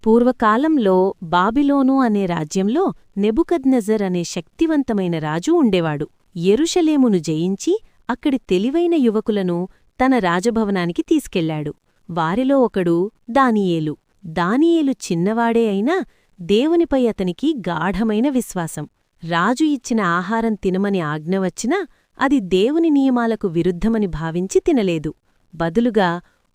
పూర్వకాలంలో బాబిలోను అనే రాజ్యంలో నెబుకద్నెజర్ అనే శక్తివంతమైన రాజు ఉండేవాడు. యెరూషలేమును జయించి అక్కడి తెలివైన యువకులను తన రాజభవనానికి తీసుకెళ్లాడు. వారిలో ఒకడు దానియేలు. దానియేలు చిన్నవాడే అయినా దేవునిపై అతనికి గాఢమైన విశ్వాసం. రాజు ఇచ్చిన ఆహారం తినమని ఆజ్ఞ వచ్చినా అది దేవుని నియమాలకు విరుద్ధమని భావించి తినలేదు. బదులుగా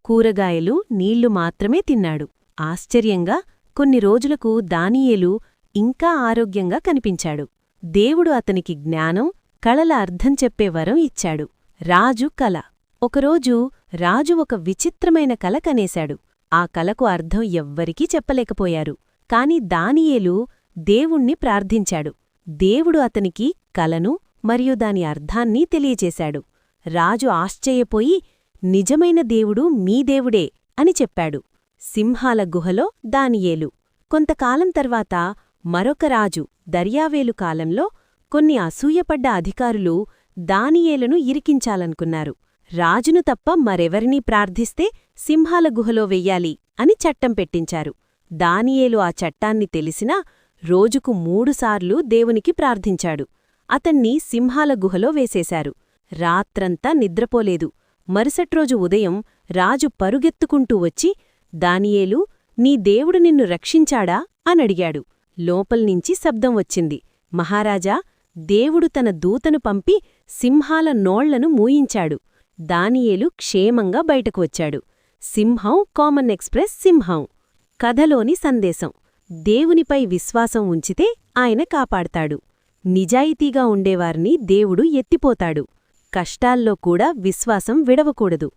కూరగాయలు, నీళ్లు మాత్రమే తిన్నాడు. ఆశ్చర్యంగా కొన్ని రోజులకు దానియేలు ఇంకా ఆరోగ్యంగా కనిపించాడు. దేవుడు అతనికి జ్ఞానం, కళల అర్థం చెప్పే వరం ఇచ్చాడు. రాజు కల. ఒకరోజు రాజు ఒక విచిత్రమైన కల కనేశాడు. ఆ కలకు అర్థం ఎవ్వరికీ చెప్పలేకపోయారు. కాని దానియేలు దేవుణ్ణి ప్రార్థించాడు. దేవుడు అతనికి కలను మరియు దాని అర్థాన్ని తెలియచేశాడు. రాజు ఆశ్చర్యపోయి, నిజమైన దేవుడు మీ దేవుడే అని చెప్పాడు. సింహాల గుహలో దానియేలు. కొంతకాలం తర్వాత మరొక రాజు దర్యావేలు కాలంలో కొన్ని అసూయపడ్డ అధికారులు దానియేలును ఇరికించాలనుకున్నారు. రాజును తప్ప మరెవరినీ ప్రార్థిస్తే సింహాల గుహలో వెయ్యాలి అని చట్టం పెట్టించారు. దానియేలు ఆ చట్టాన్ని తెలిసినా రోజుకు 3 సార్లు దేవునికి ప్రార్థించాడు. అతన్ని సింహాల గుహలో వేసేశారు. రాత్రంతా నిద్రపోలేదు. మరుసట్రోజు ఉదయం రాజు పరుగెత్తుకుంటూ వచ్చి, దానియేలూ, నీ దేవుడు నిన్ను రక్షించాడా అనడిగాడు. లోపల్నించి శబ్దం వచ్చింది. మహారాజా, దేవుడు తన దూతను పంపి సింహాల నోళ్లను మూయించాడు. దానియేలు క్షేమంగా బయటకు వచ్చాడు. సింహం కామన్ ఎక్స్‌ప్రెస్ సింహం. కథలోని సందేశం: దేవునిపై విశ్వాసం ఉంచితే ఆయన కాపాడతాడు. నిజాయితీగా ఉండేవారిని దేవుడు ఎత్తిపోతాడు. కష్టాల్లో కూడా విశ్వాసం విడవకూడదు.